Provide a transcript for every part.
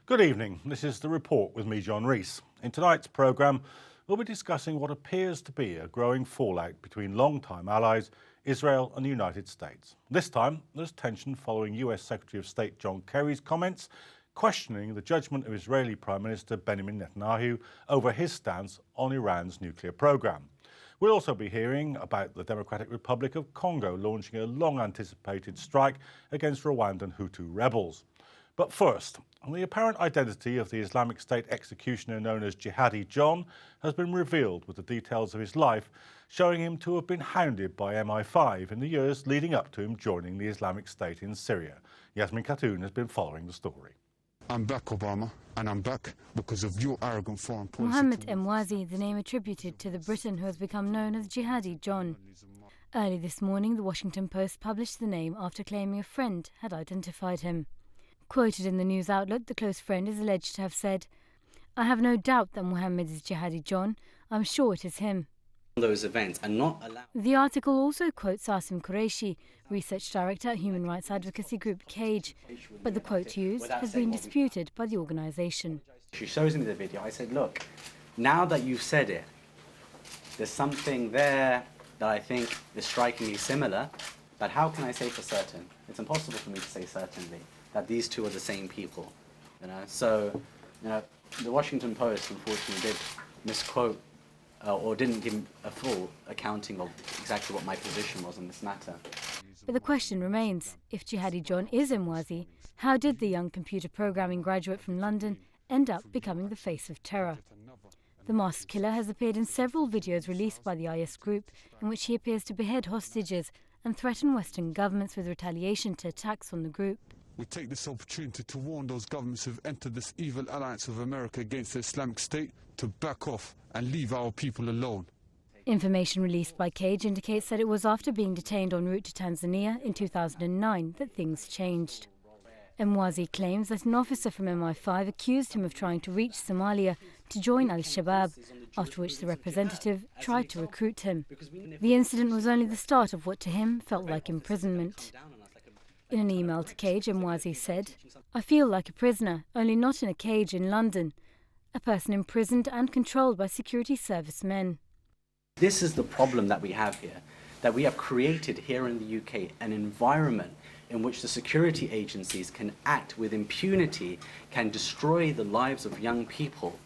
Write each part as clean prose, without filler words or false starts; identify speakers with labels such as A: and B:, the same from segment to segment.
A: Good evening. This is The Report with me, John Rees. In tonight's programme, we'll be discussing what appears to be a growing fallout between long-time allies, Israel and the United States. This time, there's tension following US Secretary of State John Kerry's comments questioning the judgment of Israeli Prime Minister Benjamin Netanyahu over his stance on Iran's nuclear programme. We'll also be hearing about the Democratic Republic of Congo launching a long-anticipated strike against Rwandan Hutu rebels. But first, the apparent identity of the Islamic State executioner known as Jihadi John has been revealed, with the details of his life showing him to have been hounded by MI5 in the years leading up to him joining the Islamic State in Syria. Yasmin Khatun has been following the story.
B: I'm back, Obama, and I'm back because of your arrogant foreign policy.
C: Mohammed Emwazi, the name attributed to the Briton who has become known as Jihadi John. Early this morning, the Washington Post published the name after claiming a friend had identified him. Quoted in the news outlet, the close friend is alleged to have said, "I have no doubt that Mohammed is Jihadi John. I'm sure it is him."
D: Those events are not allowed.
C: The article also quotes Asim Qureshi, research director at human rights advocacy group CAGE, but the quote used has been disputed by the organisation.
D: She shows me the video. I said, look, now that you've said it, there's something there that I think is strikingly similar, but how can I say for certain? It's impossible for me to say certainly that these two are the same people, So, the Washington Post unfortunately did misquote or didn't give a full accounting of exactly what my position was on this matter.
C: But the question remains, if Jihadi John is Emwazi, how did the young computer programming graduate from London end up becoming the face of terror? The masked killer has appeared in several videos released by the IS group in which he appears to behead hostages and threaten Western governments with retaliation to attacks on the group.
B: We take this opportunity to warn those governments who have entered this evil alliance with America against the Islamic State to back off and leave our people alone.
C: Information released by CAGE indicates that it was after being detained en route to Tanzania in 2009 that things changed. Emwazi claims that an officer from MI5 accused him of trying to reach Somalia to join Al-Shabaab, after which the representative tried to recruit him. The incident was only the start of what to him felt like imprisonment. In an email to CAGE, Emwazi said, "I feel like a prisoner, only not in a cage in London. A person imprisoned and controlled by security service men."
D: This is the problem that we have here, that we have created here in the UK an environment in which the security agencies can act with impunity, can destroy the lives of young people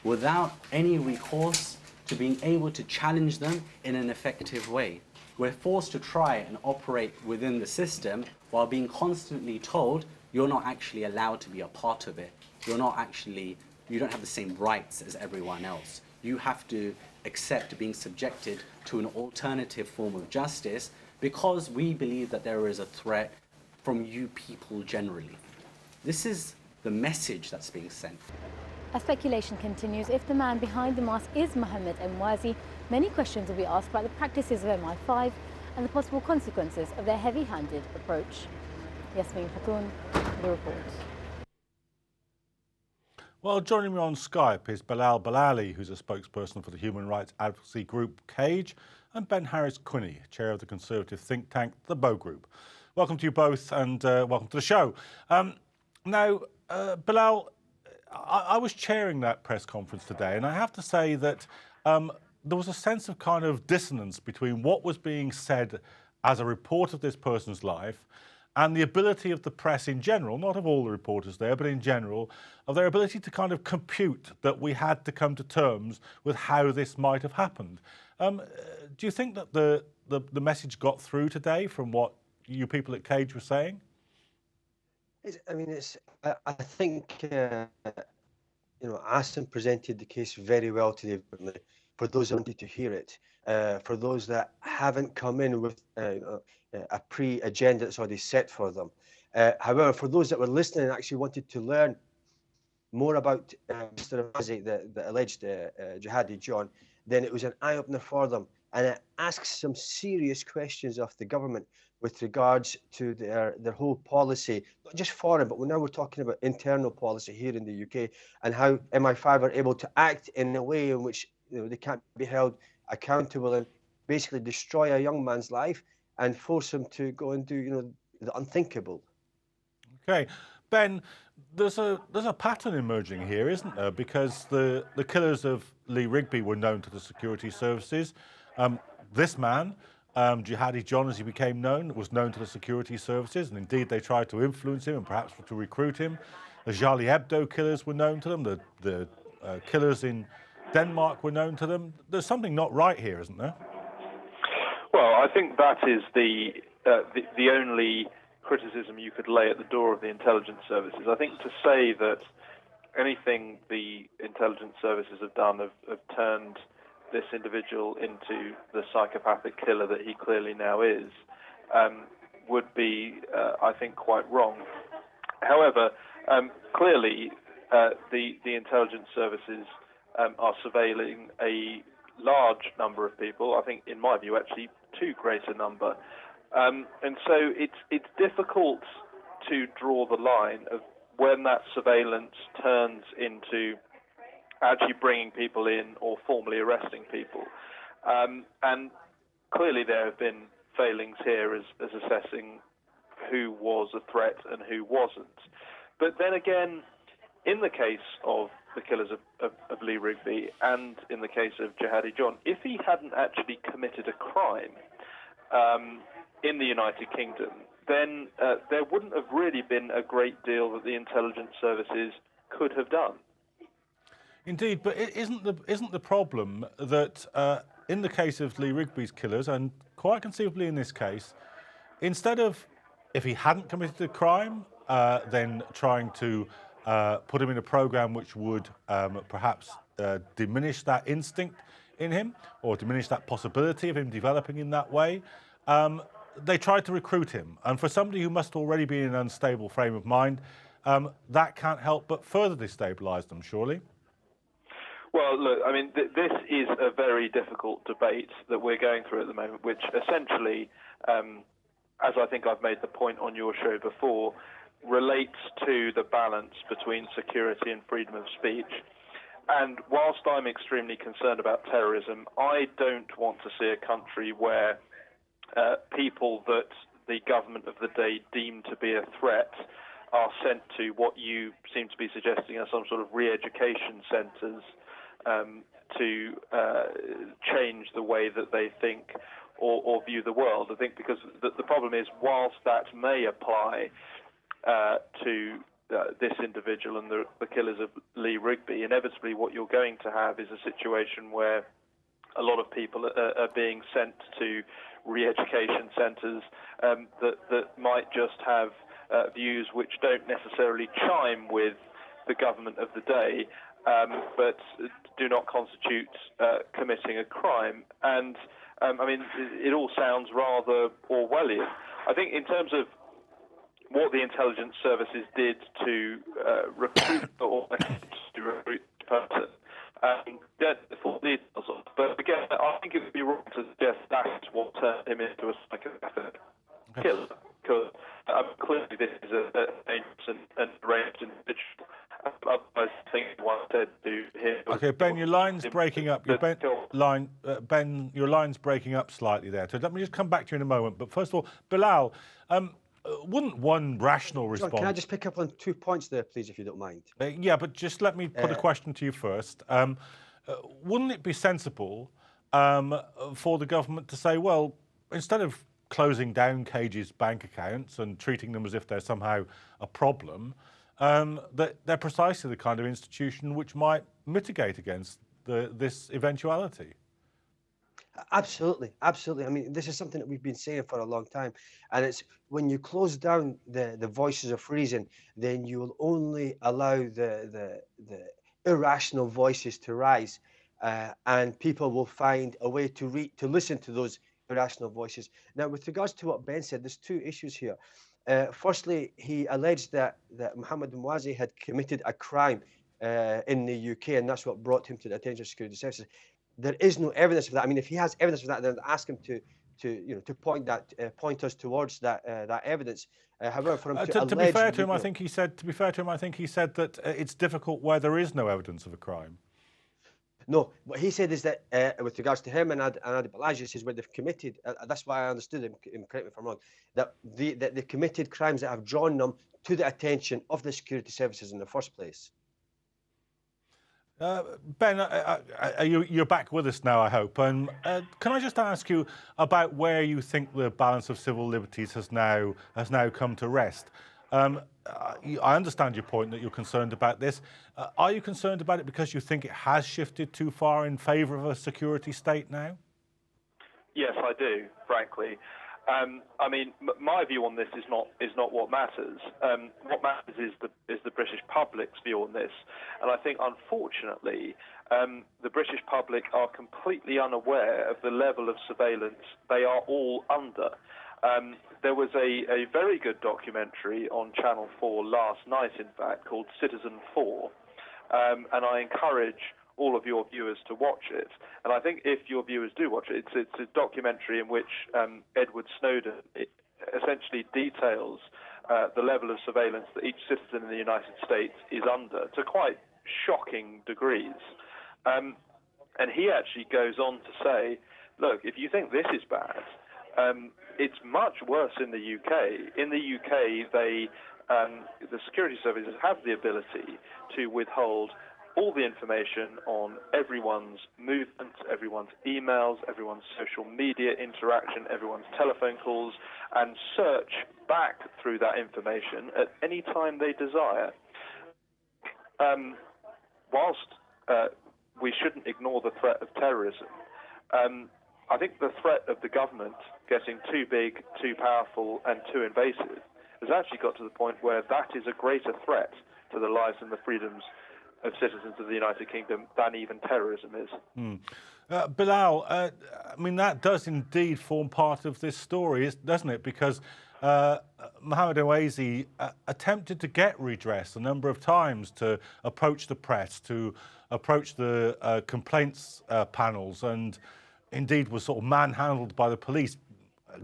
D: without any recourse to being able to challenge them in an effective way. We're forced to try and operate within the system while being constantly told you're not actually allowed to be a part of it. You don't have the same rights as everyone else. You have to accept being subjected to an alternative form of justice because we believe that there is a threat from you people generally. This is the message that's being sent.
C: As speculation continues, if the man behind the mask is Mohammed Emwazi, many questions will be asked about the practices of MI5 and the possible consequences of their heavy-handed approach. Yasmin Khatun, The Report.
A: Well, joining me on Skype is Belal Ballali, who's a spokesperson for the human rights advocacy group CAGE, and Ben Harris-Quinney, chair of the conservative think tank, the Bow Group. Welcome to you both, and welcome to the show. Belal, I was chairing that press conference today, and I have to say that there was a sense of kind of dissonance between what was being said as a report of this person's life and the ability of the press in general, not of all the reporters there, but in general, of their ability to kind of compute that we had to come to terms with how this might have happened. Do you think that the message got through today from what you people at CAGE were saying?
E: I think Asim presented the case very well today for those who wanted to hear it. For those that haven't come in with a pre-agenda that's already set for them. However, for those that were listening and actually wanted to learn more about Mr. Emwazi, the alleged Jihadi John, then it was an eye-opener for them, and it asks some serious questions of the government with regards to their whole policy, not just foreign, but now we're talking about internal policy here in the UK, and how MI5 are able to act in a way in which they can't be held accountable and basically destroy a young man's life and force him to go and do the unthinkable.
A: Okay, Ben, there's a pattern emerging here, isn't there? Because the killers of Lee Rigby were known to the security services. This man, Jihadi John, as he became known, was known to the security services, and indeed they tried to influence him and perhaps to recruit him. The Charlie Hebdo killers were known to them. The killers in Denmark were known to them. There's something not right here, isn't there?
F: Well, I think that is the only criticism you could lay at the door of the intelligence services. I think to say that anything the intelligence services have done have turned this individual into the psychopathic killer that he clearly now is would be, I think, quite wrong. However, clearly the intelligence services are surveilling a large number of people. I think, in my view, actually too great a number. And so it's difficult to draw the line of when that surveillance turns into actually bringing people in or formally arresting people. And clearly there have been failings here as assessing who was a threat and who wasn't. But then again, in the case of the killers of Lee Rigby and in the case of Jihadi John, if he hadn't actually committed a crime in the United Kingdom, then there wouldn't have really been a great deal that the intelligence services could have done.
A: Indeed, but isn't the problem that in the case of Lee Rigby's killers, and quite conceivably in this case, instead of, if he hadn't committed a crime, then trying to put him in a program which would perhaps diminish that instinct in him or diminish that possibility of him developing in that way, they tried to recruit him. And for somebody who must already be in an unstable frame of mind, that can't help but further destabilise them, surely?
F: Well, look, I mean, this is a very difficult debate that we're going through at the moment, which essentially, as I think I've made the point on your show before, relates to the balance between security and freedom of speech. And whilst I'm extremely concerned about terrorism, I don't want to see a country where people that the government of the day deem to be a threat are sent to what you seem to be suggesting are some sort of re-education centres to change the way that they think or view the world. I think because the problem is, whilst that may apply to this individual and the killers of Lee Rigby, inevitably what you're going to have is a situation where a lot of people are being sent to re-education centres that might just have views which don't necessarily chime with the government of the day, but do not constitute committing a crime. And I mean, it all sounds rather Orwellian. I think in terms of what the intelligence services did to recruit or to recruit the person, but again, I think it would be wrong to suggest that's what turned him into a psychopathic killer, because clearly this is a dangerous and deranged individual. Otherwise, I think one said to him.
A: Okay, Ben, your line's breaking up. Ben, your line's breaking up slightly there. So let me just come back to you in a moment. But first of all, Belal, wouldn't one rational response...
E: John, can I just pick up on 2 points there, please, if you don't mind?
A: Yeah, but just let me put a question to you first. Wouldn't it be sensible for the government to say, well, instead of closing down Cage's bank accounts and treating them as if they're somehow a problem, that they're precisely the kind of institution which might mitigate against this eventuality?
E: Absolutely, absolutely. I mean, this is something that we've been saying for a long time, and it's when you close down the voices of reason, then you will only allow the irrational voices to rise, and people will find a way to listen to those irrational voices. Now, with regards to what Ben said, there's two issues here. Firstly, he alleged that Mohammed Emwazi had committed a crime in the UK, and that's what brought him to the attention of security services. There is no evidence of that. I mean, if he has evidence of that, then ask him to point us towards that evidence. However, for him
A: to be fair to him, I think he said that it's difficult where there is no evidence of a crime.
E: No, what he said is that with regards to him and Adi Balaji, says where they've committed, that's why I understood him, correct me if I'm wrong, that they've committed crimes that have drawn them to the attention of the security services in the first place.
A: Ben, you're back with us now, I hope. And can I just ask you about where you think the balance of civil liberties has now come to rest? I understand your point that you're concerned about this. Are you concerned about it because you think it has shifted too far in favour of a security state now?
F: Yes, I do, frankly. I mean, my view on this is not what matters. What matters is the British public's view on this, and I think, unfortunately, the British public are completely unaware of the level of surveillance they are all under. There was a very good documentary on Channel 4 last night, in fact, called Citizen 4, and I encourage all of your viewers to watch it. And I think if your viewers do watch it, it's a documentary in which Edward Snowden essentially details the level of surveillance that each citizen in the United States is under to quite shocking degrees. And he actually goes on to say, look, if you think this is bad, it's much worse in the UK. In the UK, the security services have the ability to withhold all the information on everyone's movements, everyone's emails, everyone's social media interaction, everyone's telephone calls, and search back through that information at any time they desire. Whilst we shouldn't ignore the threat of terrorism, I think the threat of the government getting too big, too powerful, and too invasive has actually got to the point where that is a greater threat to the lives and the freedoms of citizens of the United Kingdom than even terrorism is.
A: Belal, I mean, that does indeed form part of this story, doesn't it? Because Mohammed Emwazi attempted to get redress a number of times, to approach the press, to approach the complaints panels, and indeed was sort of manhandled by the police,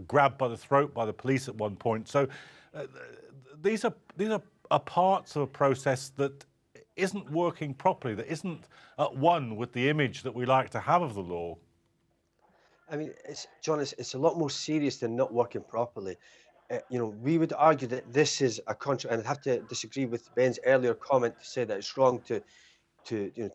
A: grabbed by the throat by the police at one point. So these are parts of a process that isn't working properly, that isn't at one with the image that we like to have of the law.
E: I mean, John, it's a lot more serious than not working properly. We would argue that this is a and I'd have to disagree with Ben's earlier comment to say that it's wrong to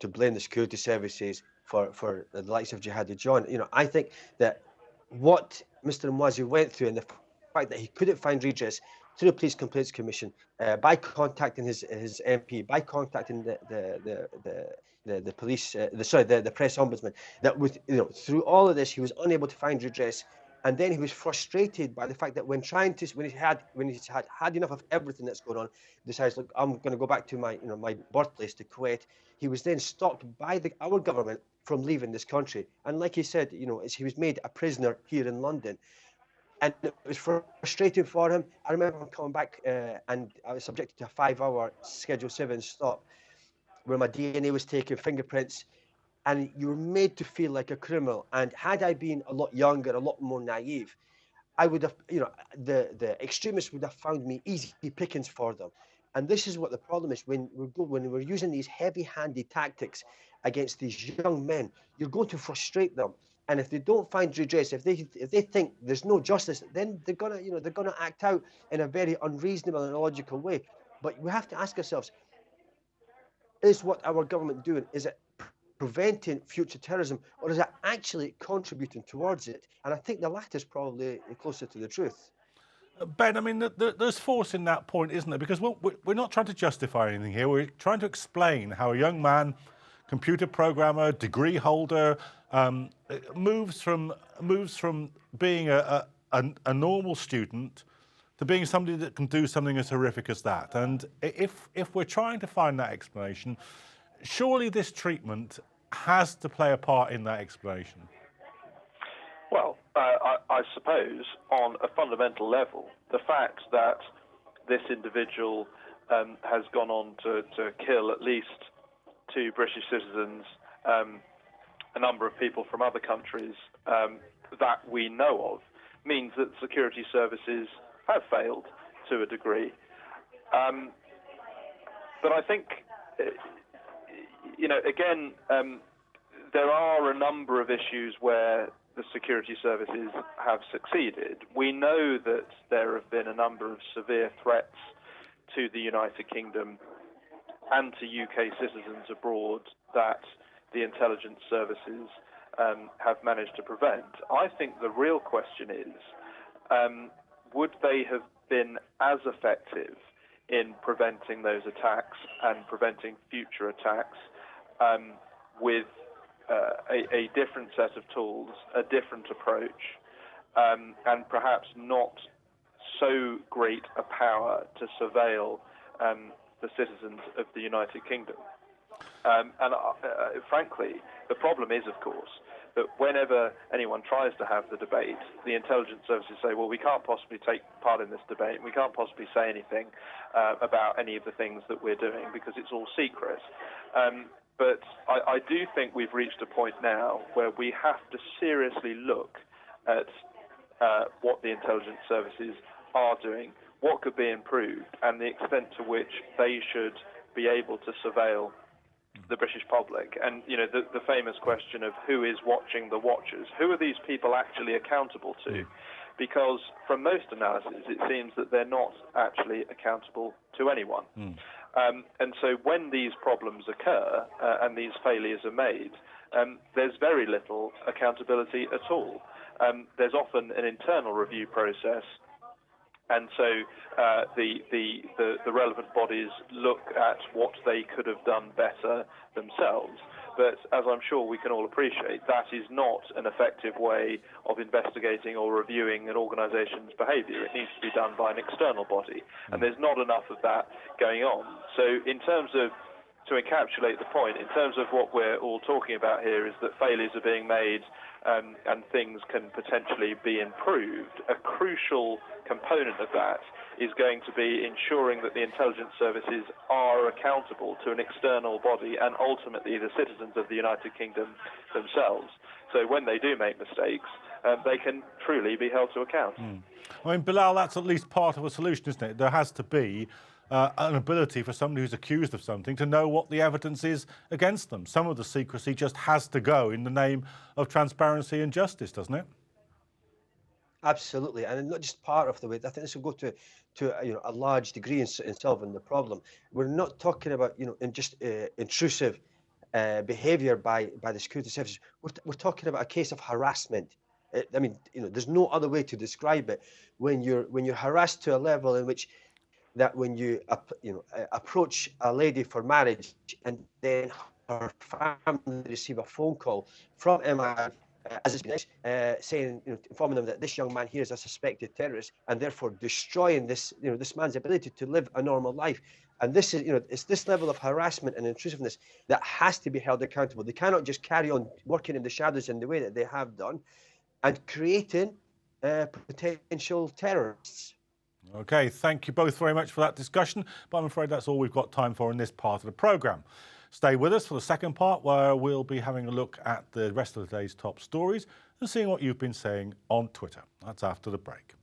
E: blame the security services for the likes of Jihadi John. I think that what Mr. Emwazi went through, and the fact that he couldn't find redress through the Police Complaints Commission, by contacting his MP, by contacting the police, the press ombudsman, that through all of this he was unable to find redress, and then he was frustrated by the fact that when he's had enough of everything that's going on, decides, look, I'm going to go back to my birthplace, to Kuwait. He was then stopped by our government from leaving this country, and like he said, he was made a prisoner here in London. And it was frustrating for him. I remember him coming back and I was subjected to a 5-hour Schedule 7 stop where my DNA was taken, fingerprints, and you were made to feel like a criminal. And had I been a lot younger, a lot more naive, I would have, the extremists would have found me easy pickings for them. And this is what the problem is when we're using these heavy-handed tactics against these young men. You're going to frustrate them. And if they don't find redress, if they think there's no justice, then they're gonna act out in a very unreasonable and illogical way. But we have to ask ourselves: is what our government doing? Is it preventing future terrorism, or is it actually contributing towards it? And I think the latter is probably closer to the truth.
A: Ben, I mean, there's force in that point, isn't there? Because we're not trying to justify anything here. We're trying to explain how a young man, computer programmer, degree holder, moves from being a normal student to being somebody that can do something as horrific as that. And if we're trying to find that explanation, surely this treatment has to play a part in that explanation.
F: Well, I suppose on a fundamental level, the fact that this individual has gone on to kill at least 2 British citizens, a number of people from other countries that we know of, means that security services have failed to a degree. But I think, again, there are a number of issues where the security services have succeeded. We know that there have been a number of severe threats to the United Kingdom and to UK citizens abroad that the intelligence services have managed to prevent. I think the real question is, would they have been as effective in preventing those attacks and preventing future attacks with a different set of tools, a different approach, and perhaps not so great a power to surveil the citizens of the United Kingdom. Frankly, the problem is, of course, that whenever anyone tries to have the debate, the intelligence services say, well, we can't possibly take part in this debate, we can't possibly say anything about any of the things that we're doing because it's all secret. But I do think we've reached a point now where we have to seriously look at what the intelligence services are doing, what could be improved, and the extent to which they should be able to surveil the British public. And, you know, the famous question of who is watching the watchers, who are these people actually accountable to? Because from most analysis, it seems that they're not actually accountable to anyone. And so when these problems occur and these failures are made, there's very little accountability at all. There's often an internal review process, and so the relevant bodies look at what they could have done better themselves. But as I'm sure we can all appreciate, that is not an effective way of investigating or reviewing an organisation's behaviour. It needs to be done by an external body, and there's not enough of that going on. So in terms of, to encapsulate the point, in terms of what we're all talking about here is that failures are being made and things can potentially be improved. A crucial component of that is going to be ensuring that the intelligence services are accountable to an external body and ultimately the citizens of the United Kingdom themselves. So when they do make mistakes, they can truly be held to account.
A: I mean, Belal, that's at least part of a solution, isn't it? There has to be an ability for somebody who's accused of something to know what the evidence is against them. Some of the secrecy just has to go in the name of transparency and justice, doesn't it?
E: Absolutely, and not just part of the way. I think this will go to a large degree in solving the problem. We're not talking about just intrusive behaviour by the security services. We're talking about a case of harassment. I mean, there's no other way to describe it. When you're harassed to a level in which that when you approach a lady for marriage and then her family receive a phone call from MI saying, informing them that this young man here is a suspected terrorist and therefore destroying this man's ability to live a normal life. And this is, it's this level of harassment and intrusiveness that has to be held accountable. They cannot just carry on working in the shadows in the way that they have done and creating potential terrorists.
A: OK, thank you both very much for that discussion, but I'm afraid that's all we've got time for in this part of the programme. Stay with us for the second part, where we'll be having a look at the rest of the day's top stories and seeing what you've been saying on Twitter. That's after the break.